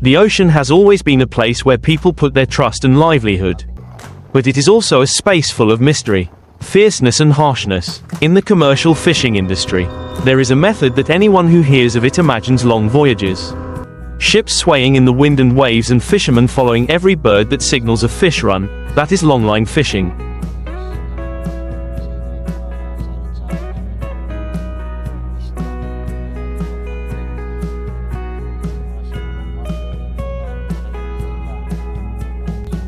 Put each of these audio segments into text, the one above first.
The ocean has always been a place where people put their trust and livelihood. But it is also a space full of mystery, fierceness and harshness. In the commercial fishing industry, there is a method that anyone who hears of it imagines long voyages. Ships swaying in the wind and waves and fishermen following every bird that signals a fish run. That is longline fishing.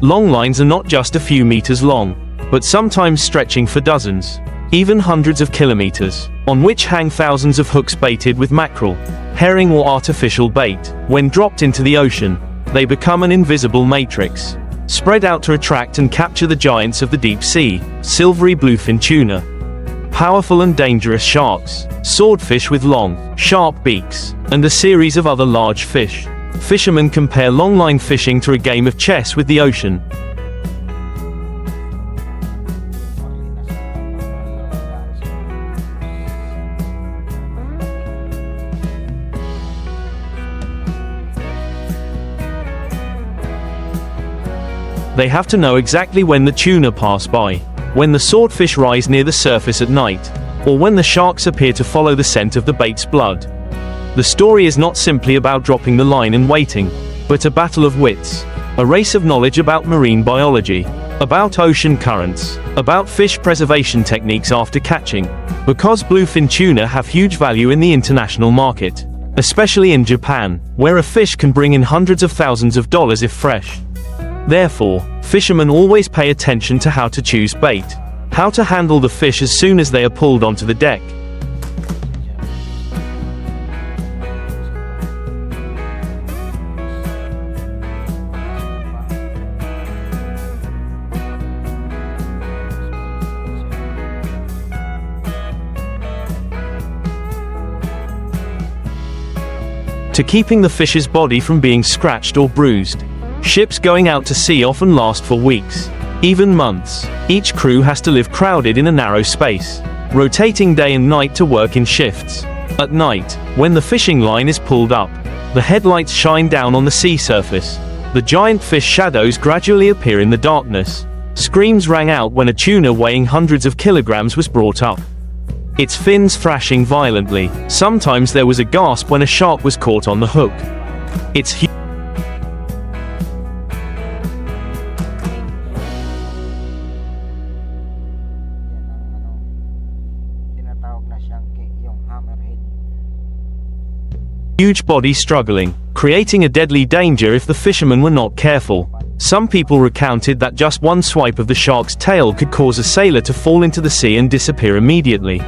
Longlines are not just a few meters long, but sometimes stretching for dozens, even hundreds of kilometers, on which hang thousands of hooks baited with mackerel, herring or artificial bait. When dropped into the ocean, they become an invisible matrix, spread out to attract and capture the giants of the deep sea, silvery bluefin tuna, powerful and dangerous sharks, swordfish with long, sharp beaks, and a series of other large fish. Fishermen compare longline fishing to a game of chess with the ocean. They have to know exactly when the tuna pass by, when the swordfish rise near the surface at night, or when the sharks appear to follow the scent of the bait's blood. The story is not simply about dropping the line and waiting, but a battle of wits, a race of knowledge about marine biology, about ocean currents, about fish preservation techniques after catching, because bluefin tuna have huge value in the international market, especially in Japan, where a fish can bring in hundreds of thousands of dollars if fresh. Therefore, fishermen always pay attention to how to choose bait, how to handle the fish as soon as they are pulled onto the deck. To keeping the fish's body from being scratched or bruised. Ships going out to sea often last for weeks, even months. Each crew has to live crowded in a narrow space, rotating day and night to work in shifts. At night, when the fishing line is pulled up, the headlights shine down on the sea surface. The giant fish shadows gradually appear in the darkness. Screams rang out when a tuna weighing hundreds of kilograms was brought up, its fins thrashing violently. Sometimes there was a gasp when a shark was caught on the hook. Its huge body struggling, creating a deadly danger if the fishermen were not careful. Some people recounted that just one swipe of the shark's tail could cause a sailor to fall into the sea and disappear immediately.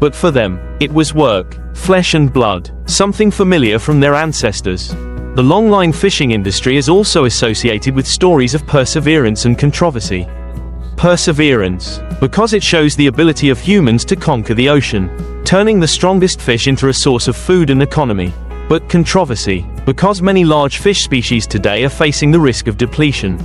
But for them, it was work, flesh and blood, something familiar from their ancestors. The longline fishing industry is also associated with stories of perseverance and controversy. Perseverance, because it shows the ability of humans to conquer the ocean, turning the strongest fish into a source of food and economy. But controversy, because many large fish species today are facing the risk of depletion.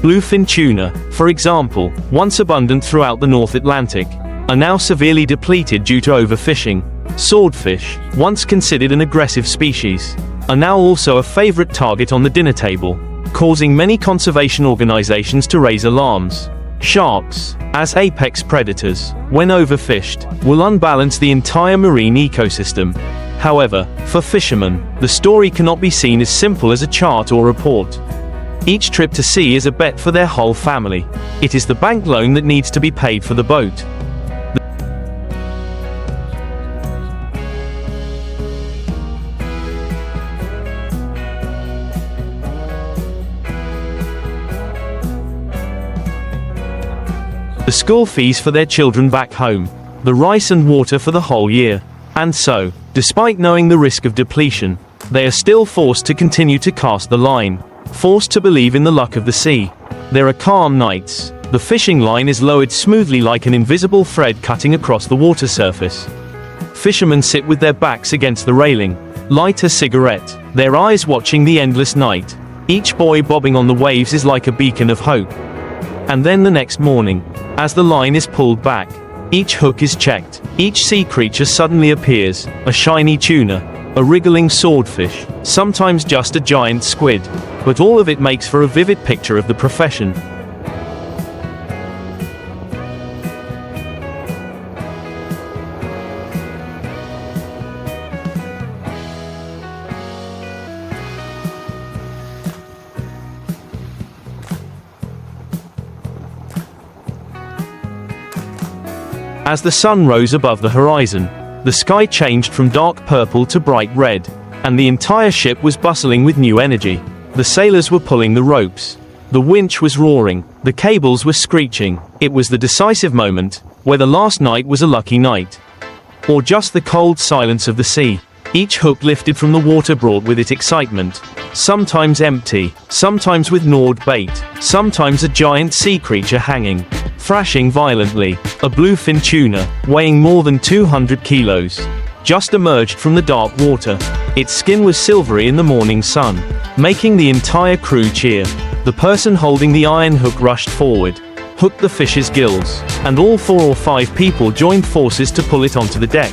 Bluefin tuna, for example, once abundant throughout the North Atlantic, are now severely depleted due to overfishing. Swordfish, once considered an aggressive species, are now also a favorite target on the dinner table, causing many conservation organizations to raise alarms. Sharks, as apex predators, when overfished, will unbalance the entire marine ecosystem. However, for fishermen, the story cannot be seen as simple as a chart or report. Each trip to sea is a bet for their whole family. It is the bank loan that needs to be paid for the boat. The school fees for their children back home, the rice and water for the whole year. And so, despite knowing the risk of depletion, they are still forced to continue to cast the line, forced to believe in the luck of the sea. There are calm nights. The fishing line is lowered smoothly like an invisible thread cutting across the water surface. Fishermen sit with their backs against the railing, light a cigarette, their eyes watching the endless night. Each buoy bobbing on the waves is like a beacon of hope. And then the next morning, as the line is pulled back, each hook is checked, each sea creature suddenly appears, a shiny tuna, a wriggling swordfish, sometimes just a giant squid, but all of it makes for a vivid picture of the profession. As the sun rose above the horizon, the sky changed from dark purple to bright red, and the entire ship was bustling with new energy. The sailors were pulling the ropes. The winch was roaring, the cables were screeching. It was the decisive moment, whether last night was a lucky night, or just the cold silence of the sea. Each hook lifted from the water brought with it excitement, sometimes empty, sometimes with gnawed bait, sometimes a giant sea creature hanging, thrashing violently, a bluefin tuna, weighing more than 200 kilos, just emerged from the dark water. Its skin was silvery in the morning sun, making the entire crew cheer. The person holding the iron hook rushed forward, hooked the fish's gills, and all 4 or 5 people joined forces to pull it onto the deck.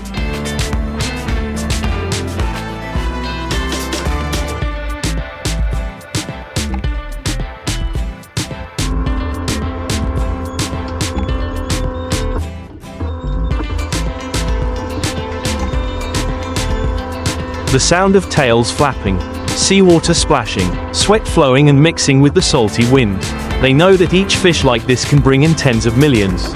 The sound of tails flapping, seawater splashing, sweat flowing and mixing with the salty wind. They know that each fish like this can bring in tens of millions,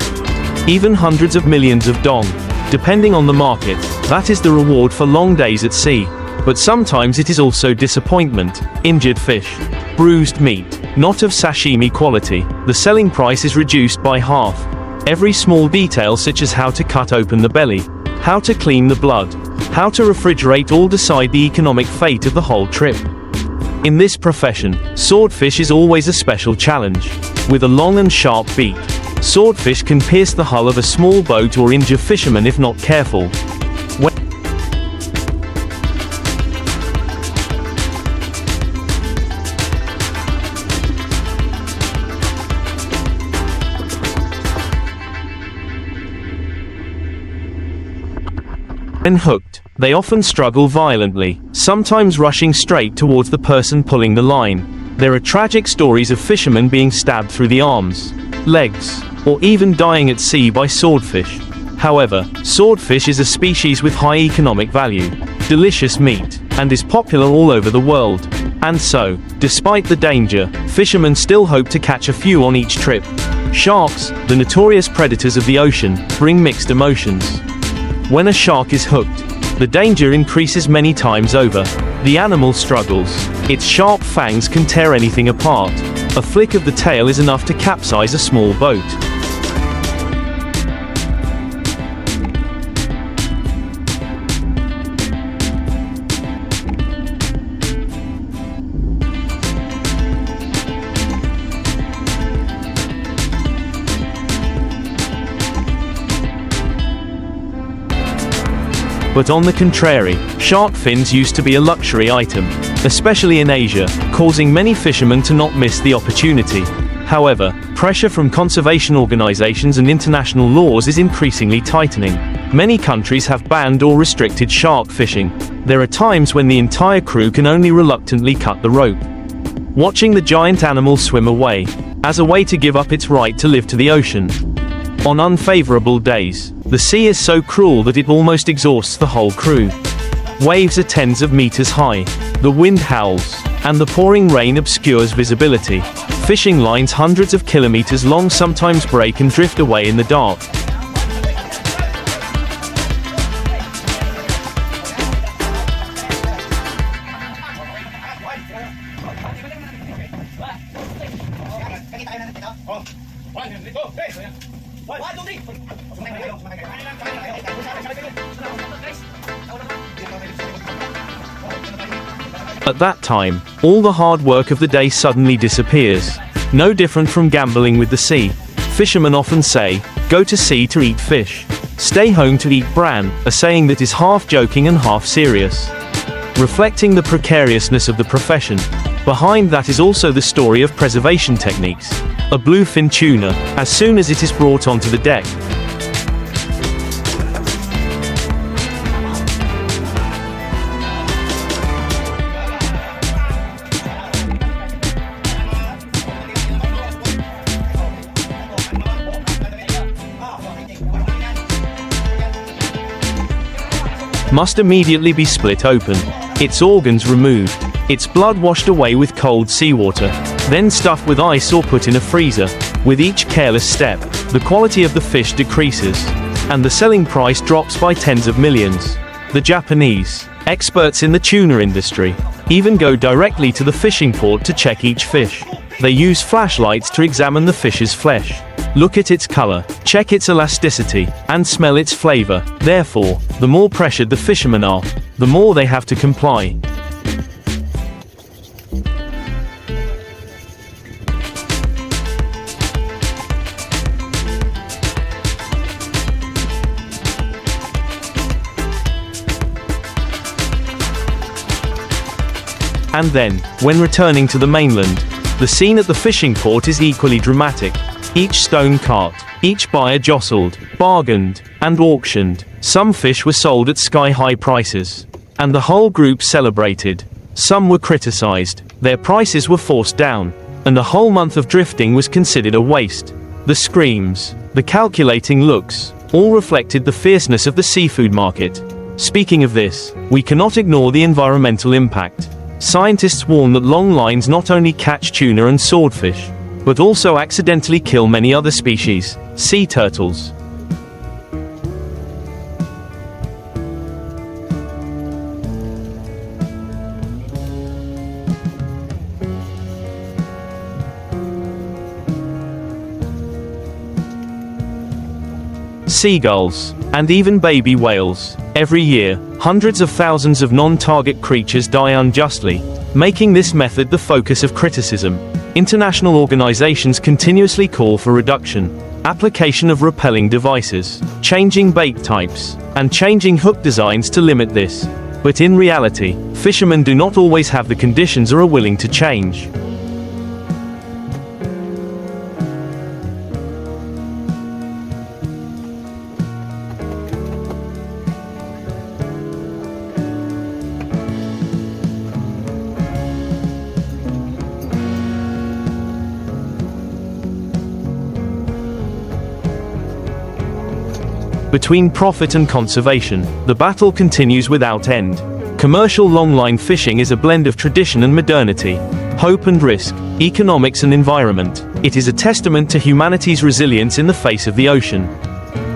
even hundreds of millions of dong, depending on the market. That is the reward for long days at sea. But sometimes it is also disappointment, injured fish, bruised meat, not of sashimi quality. The selling price is reduced by half. Every small detail, such as how to cut open the belly, how to clean the blood, how to refrigerate, all decide the economic fate of the whole trip. In this profession, swordfish is always a special challenge. With a long and sharp beak, swordfish can pierce the hull of a small boat or injure fishermen if not careful. When hooked, they often struggle violently, sometimes rushing straight towards the person pulling the line. There are tragic stories of fishermen being stabbed through the arms, legs, or even dying at sea by swordfish. However, swordfish is a species with high economic value, delicious meat, and is popular all over the world. And so, despite the danger, fishermen still hope to catch a few on each trip. Sharks, the notorious predators of the ocean, bring mixed emotions. When a shark is hooked, the danger increases many times over. The animal struggles. Its sharp fangs can tear anything apart. A flick of the tail is enough to capsize a small boat. But on the contrary, shark fins used to be a luxury item, especially in Asia, causing many fishermen to not miss the opportunity. However, pressure from conservation organizations and international laws is increasingly tightening. Many countries have banned or restricted shark fishing. There are times when the entire crew can only reluctantly cut the rope, watching the giant animal swim away, as a way to give up its right to live to the ocean. On unfavorable days, the sea is so cruel that it almost exhausts the whole crew. Waves are tens of meters high, the wind howls, and the pouring rain obscures visibility. Fishing lines hundreds of kilometers long sometimes break and drift away in the dark. At that time, all the hard work of the day suddenly disappears. No different from gambling with the sea. Fishermen often say, "Go to sea to eat fish. Stay home to eat bran," a saying that is half joking and half serious. reflecting the precariousness of the profession. Behind that is also the story of preservation techniques. A bluefin tuna, as soon as it is brought onto the deck, must immediately be split open, its organs removed, its blood washed away with cold seawater, then stuffed with ice or put in a freezer. With each careless step, the quality of the fish decreases, and the selling price drops by tens of millions. The Japanese, experts in the tuna industry, even go directly to the fishing port to check each fish. They use flashlights to examine the fish's flesh, look at its color, check its elasticity, and smell its flavor. Therefore, the more pressured the fishermen are, the more they have to comply. And then, when returning to the mainland, the scene at the fishing port is equally dramatic. Each stone cart, each buyer jostled, bargained, and auctioned. Some fish were sold at sky-high prices, and the whole group celebrated. Some were criticized, their prices were forced down, and a whole month of drifting was considered a waste. The screams, the calculating looks, all reflected the fierceness of the seafood market. Speaking of this, we cannot ignore the environmental impact. Scientists warn that longlines not only catch tuna and swordfish, but also accidentally kill many other species, sea turtles. Seagulls, and even baby whales. Every year, hundreds of thousands of non-target creatures die unjustly, making this method the focus of criticism. International organizations continuously call for reduction, application of repelling devices, changing bait types, and changing hook designs to limit this. But in reality, fishermen do not always have the conditions or are willing to change. Between profit and conservation, the battle continues without end. Commercial longline fishing is a blend of tradition and modernity, hope and risk, economics and environment. It is a testament to humanity's resilience in the face of the ocean,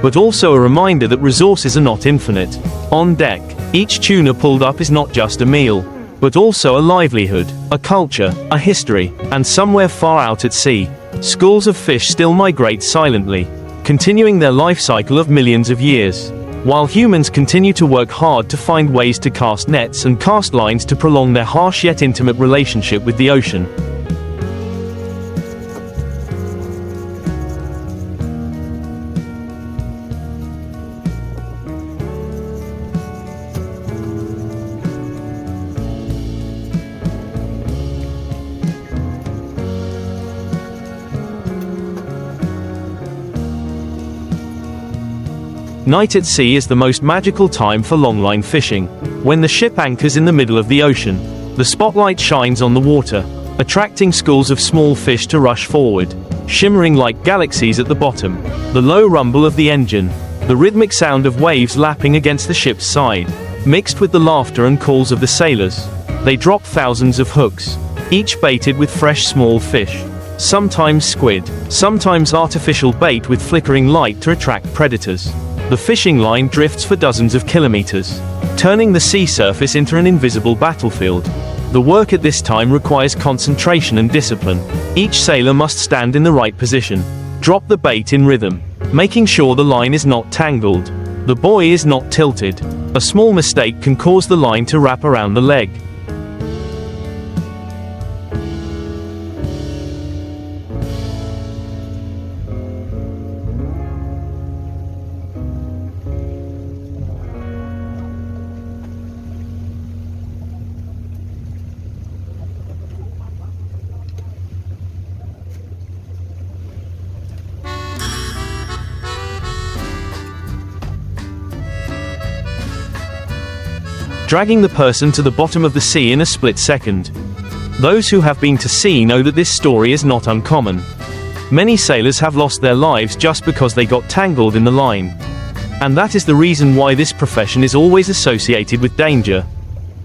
but also a reminder that resources are not infinite. On deck, each tuna pulled up is not just a meal, but also a livelihood, a culture, a history, and somewhere far out at sea, schools of fish still migrate silently, continuing their life cycle of millions of years, while humans continue to work hard to find ways to cast nets and cast lines to prolong their harsh yet intimate relationship with the ocean. Night at sea is the most magical time for longline fishing. When the ship anchors in the middle of the ocean, the spotlight shines on the water, attracting schools of small fish to rush forward, shimmering like galaxies at the bottom. The low rumble of the engine, the rhythmic sound of waves lapping against the ship's side, mixed with the laughter and calls of the sailors. They drop thousands of hooks, each baited with fresh small fish, sometimes squid, sometimes artificial bait with flickering light to attract predators. The fishing line drifts for dozens of kilometers, turning the sea surface into an invisible battlefield. The work at this time requires concentration and discipline. Each sailor must stand in the right position, drop the bait in rhythm, making sure the line is not tangled, the buoy is not tilted. A small mistake can cause the line to wrap around the leg. dragging the person to the bottom of the sea in a split second. Those who have been to sea know that this story is not uncommon. Many sailors have lost their lives just because they got tangled in the line. And that is the reason why this profession is always associated with danger.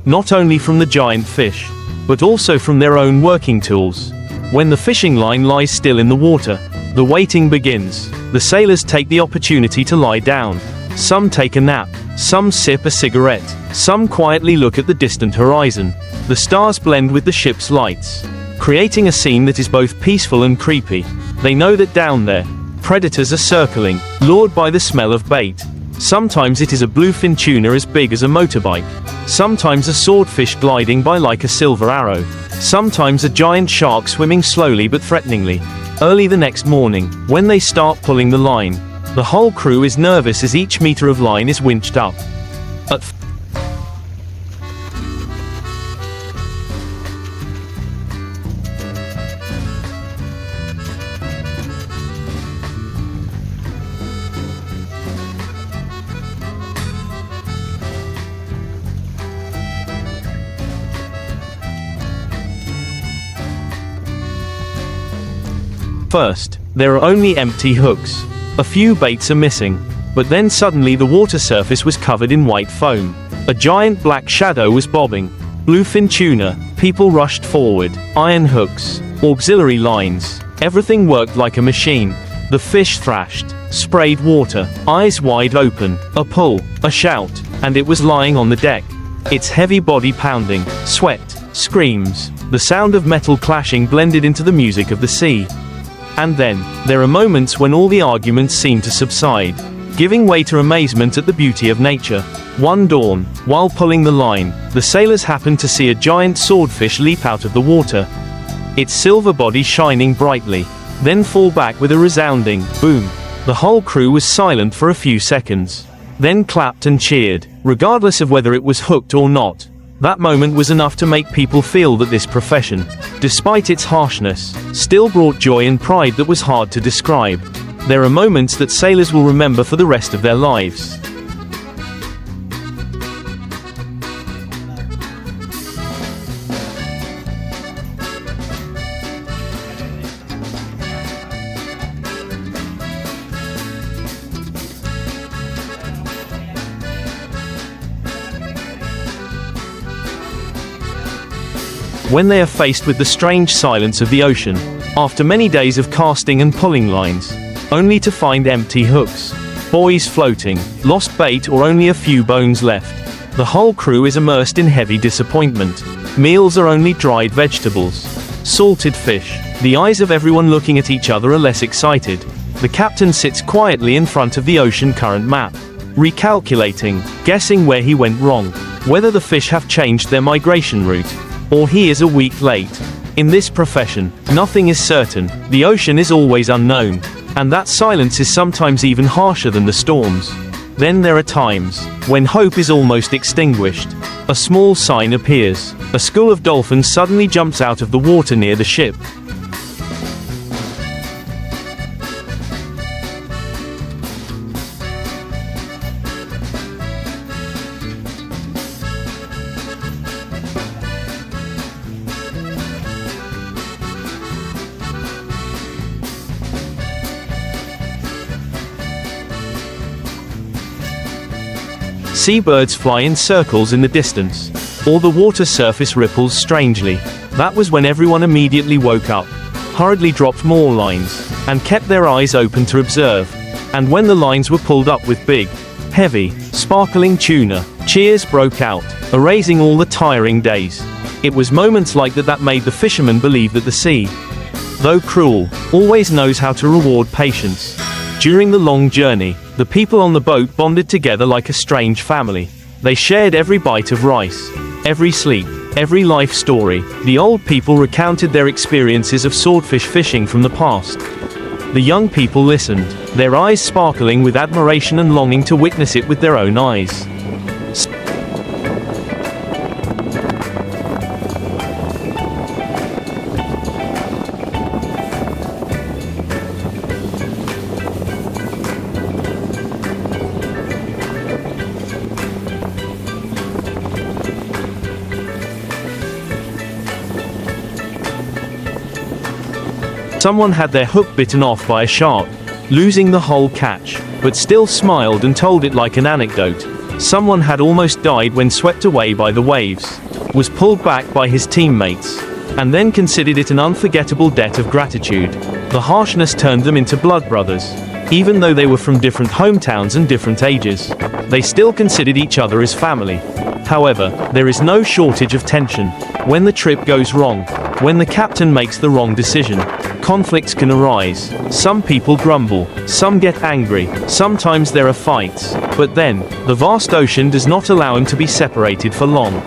Not only from the giant fish, but also from their own working tools. When the fishing line lies still in the water, the waiting begins. The sailors take the opportunity to lie down. Some take a nap, some sip a cigarette, some quietly look at the distant horizon. The stars blend with the ship's lights, creating a scene that is both peaceful and creepy. They know that down there, predators are circling, lured by the smell of bait. Sometimes it is a bluefin tuna as big as a motorbike. Sometimes a swordfish gliding by like a silver arrow. Sometimes a giant shark swimming slowly but threateningly. Early the next morning, when they start pulling the line, the whole crew is nervous as each meter of line is winched up. At first, there are only empty hooks. A few baits are missing. But then suddenly the water surface was covered in white foam. A giant black shadow was bobbing. Bluefin tuna. People rushed forward. Iron hooks. Auxiliary lines. Everything worked like a machine. The fish thrashed. Sprayed water. Eyes wide open. A pull. A shout. And it was lying on the deck. Its heavy body pounding. Sweat. Screams. The sound of metal clashing blended into the music of the sea. And then, there are moments when all the arguments seem to subside, giving way to amazement at the beauty of nature. One dawn, while pulling the line, the sailors happened to see a giant swordfish leap out of the water, its silver body shining brightly, then fall back with a resounding boom. The whole crew was silent for a few seconds, then clapped and cheered, regardless of whether it was hooked or not. That moment was enough to make people feel that this profession, despite its harshness, still brought joy and pride that was hard to describe. There are moments that sailors will remember for the rest of their lives. When they are faced with the strange silence of the ocean, after many days of casting and pulling lines, only to find empty hooks, buoys floating, lost bait or only a few bones left, the whole crew is immersed in heavy disappointment. Meals are only dried vegetables, salted fish. The eyes of everyone looking at each other are less excited. The captain sits quietly in front of the ocean current map, recalculating, guessing where he went wrong, whether the fish have changed their migration route, or he is a week late. In this profession, nothing is certain, the ocean is always unknown, and that silence is sometimes even harsher than the storms. Then there are times when hope is almost extinguished. A small sign appears. A school of dolphins suddenly jumps out of the water near the ship. Seabirds fly in circles in the distance, or the water surface ripples strangely. That was when everyone immediately woke up, hurriedly dropped more lines, and kept their eyes open to observe. And when the lines were pulled up with big, heavy, sparkling tuna, cheers broke out, erasing all the tiring days. It was moments like that that made the fishermen believe that the sea, though cruel, always knows how to reward patience. During the long journey, the people on the boat bonded together like a strange family. They shared every bite of rice, every sleep, every life story. The old people recounted their experiences of swordfish fishing from the past. The young people listened, their eyes sparkling with admiration and longing to witness it with their own eyes. Someone had their hook bitten off by a shark, losing the whole catch, but still smiled and told it like an anecdote. Someone had almost died when swept away by the waves, was pulled back by his teammates, and then considered it an unforgettable debt of gratitude. The harshness turned them into blood brothers. Even though they were from different hometowns and different ages, they still considered each other as family. However, there is no shortage of tension. When the trip goes wrong, when the captain makes the wrong decision, conflicts can arise. Some people grumble, some get angry, sometimes there are fights. But then, the vast ocean does not allow him to be separated for long.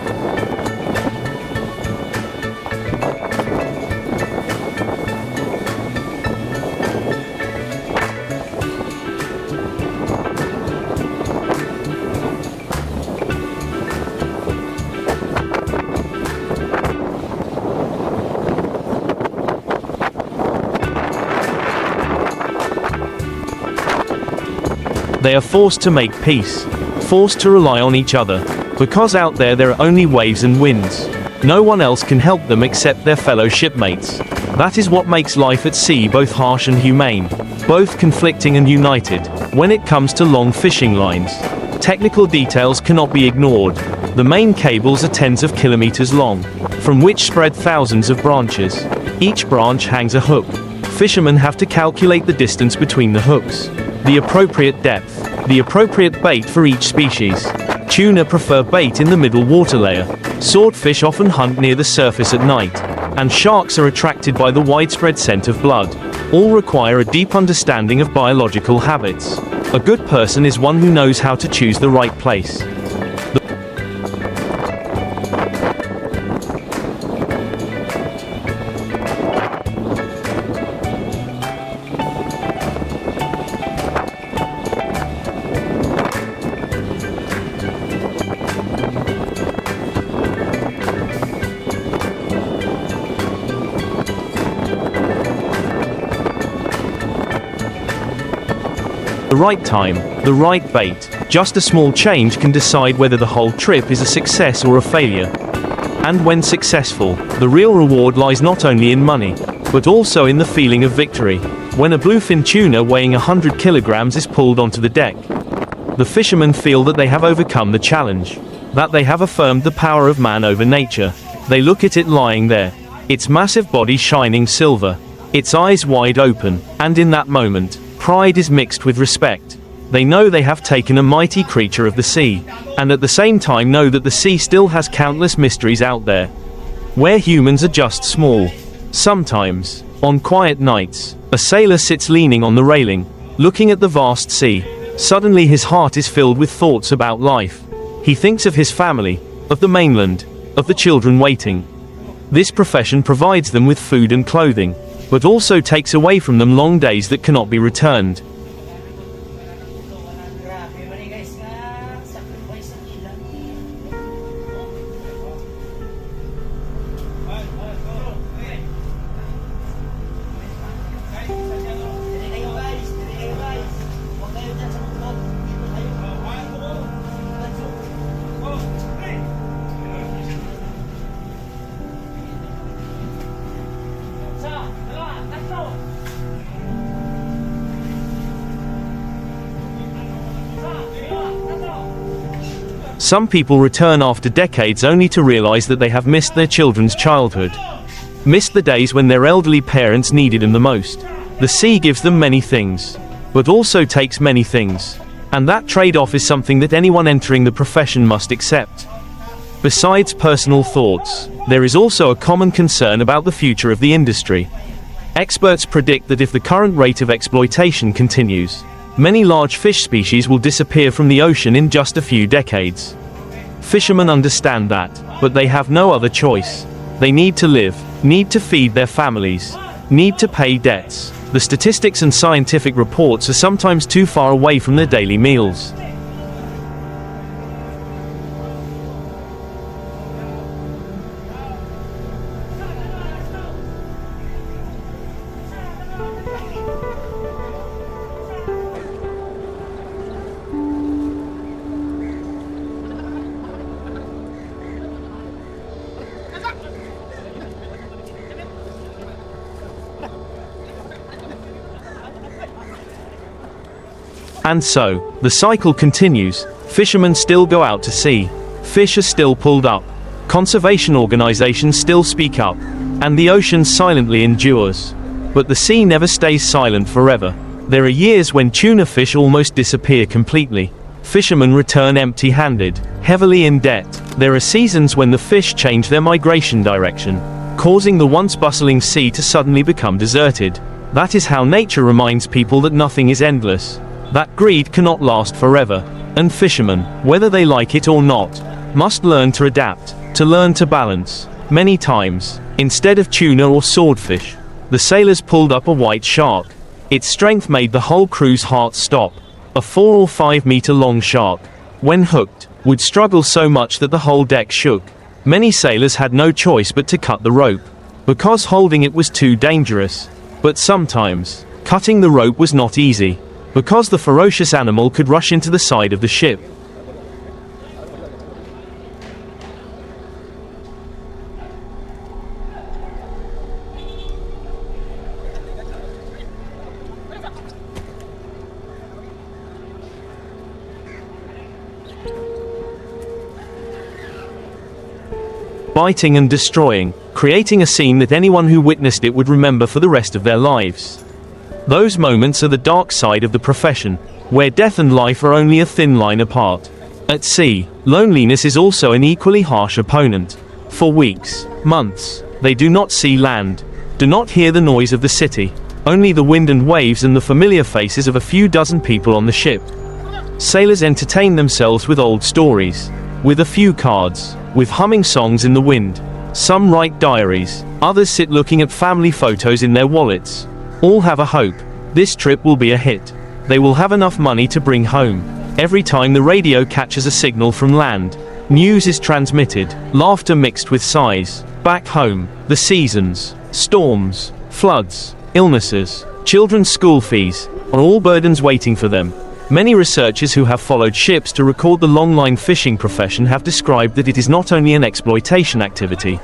They are forced to make peace, forced to rely on each other, because out there are only waves and winds. No one else can help them except their fellow shipmates. That is what makes life at sea both harsh and humane, both conflicting and united. When it comes to long fishing lines, technical details cannot be ignored. The main cables are tens of kilometers long, from which spread thousands of branches. Each branch hangs a hook. Fishermen have to calculate the distance between the hooks, the appropriate depth, the appropriate bait for each species. Tuna prefer bait in the middle water layer. Swordfish often hunt near the surface at night, and sharks are attracted by the widespread scent of blood. All require a deep understanding of biological habits. A good person is one who knows how to choose the right place. The right time, the right bait. Just a small change can decide whether the whole trip is a success or a failure. And when successful, the real reward lies not only in money, but also in the feeling of victory. When a bluefin tuna weighing 100 kilograms is pulled onto the deck, the fishermen feel that they have overcome the challenge, that they have affirmed the power of man over nature. They look at it lying there, its massive body shining silver, its eyes wide open, and in that moment, pride is mixed with respect. They know they have taken a mighty creature of the sea, and at the same time know that the sea still has countless mysteries out there, where humans are just small. Sometimes, on quiet nights, a sailor sits leaning on the railing, looking at the vast sea. Suddenly his heart is filled with thoughts about life. He thinks of his family, of the mainland, of the children waiting. This profession provides them with food and clothing, but also takes away from them long days that cannot be returned. Some people return after decades only to realize that they have missed their children's childhood, missed the days when their elderly parents needed them the most. The sea gives them many things, but also takes many things, and that trade-off is something that anyone entering the profession must accept. Besides personal thoughts, there is also a common concern about the future of the industry. Experts predict that if the current rate of exploitation continues, many large fish species will disappear from the ocean in just a few decades. Fishermen understand that, but they have no other choice. They need to live, need to feed their families, need to pay debts. The statistics and scientific reports are sometimes too far away from their daily meals. And so, the cycle continues. Fishermen still go out to sea. Fish are still pulled up. Conservation organizations still speak up. And the ocean silently endures. But the sea never stays silent forever. There are years when tuna fish almost disappear completely. Fishermen return empty-handed, heavily in debt. There are seasons when the fish change their migration direction, causing the once bustling sea to suddenly become deserted. That is how nature reminds people that nothing is endless, that greed cannot last forever, and fishermen, whether they like it or not, must learn to adapt, to learn to balance. Many times, instead of tuna or swordfish, the sailors pulled up a white shark. Its strength made the whole crew's hearts stop. A 4 or 5 meter long shark, when hooked, would struggle so much that the whole deck shook. Many sailors had no choice but to cut the rope, because holding it was too dangerous. But sometimes, cutting the rope was not easy, because the ferocious animal could rush into the side of the ship. Biting and destroying, creating a scene that anyone who witnessed it would remember for the rest of their lives. Those moments are the dark side of the profession, where death and life are only a thin line apart. At sea, loneliness is also an equally harsh opponent. For weeks, months, they do not see land, do not hear the noise of the city, only the wind and waves and the familiar faces of a few dozen people on the ship. Sailors entertain themselves with old stories, with a few cards, with humming songs in the wind. Some write diaries, others sit looking at family photos in their wallets. All have a hope. This trip will be a hit. They will have enough money to bring home. Every time the radio catches a signal from land, news is transmitted, laughter mixed with sighs. Back home, the seasons, storms, floods, illnesses, children's school fees, are all burdens waiting for them. Many researchers who have followed ships to record the longline fishing profession have described that it is not only an exploitation activity,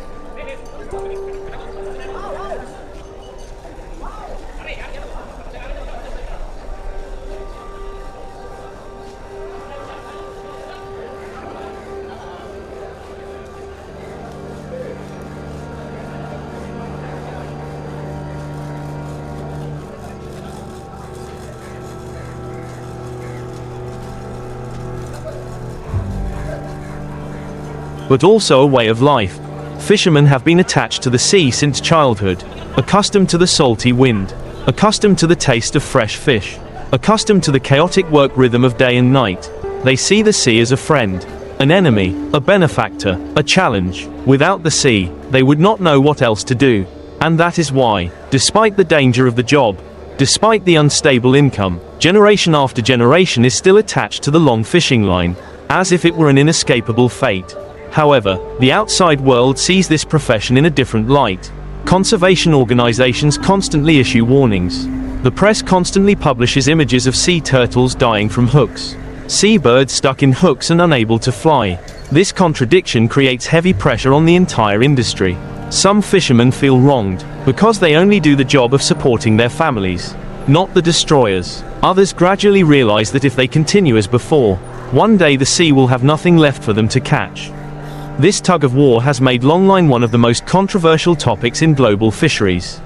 but also a way of life. Fishermen have been attached to the sea since childhood, accustomed to the salty wind, accustomed to the taste of fresh fish, accustomed to the chaotic work rhythm of day and night. They see the sea as a friend, an enemy, a benefactor, a challenge. Without the sea, they would not know what else to do. And that is why, despite the danger of the job, despite the unstable income, generation after generation is still attached to the long fishing line, as if it were an inescapable fate. However, the outside world sees this profession in a different light. Conservation organizations constantly issue warnings. The press constantly publishes images of sea turtles dying from hooks, seabirds stuck in hooks and unable to fly. This contradiction creates heavy pressure on the entire industry. Some fishermen feel wronged, because they only do the job of supporting their families, not the destroyers. Others gradually realize that if they continue as before, one day the sea will have nothing left for them to catch. This tug of war has made longline one of the most controversial topics in global fisheries.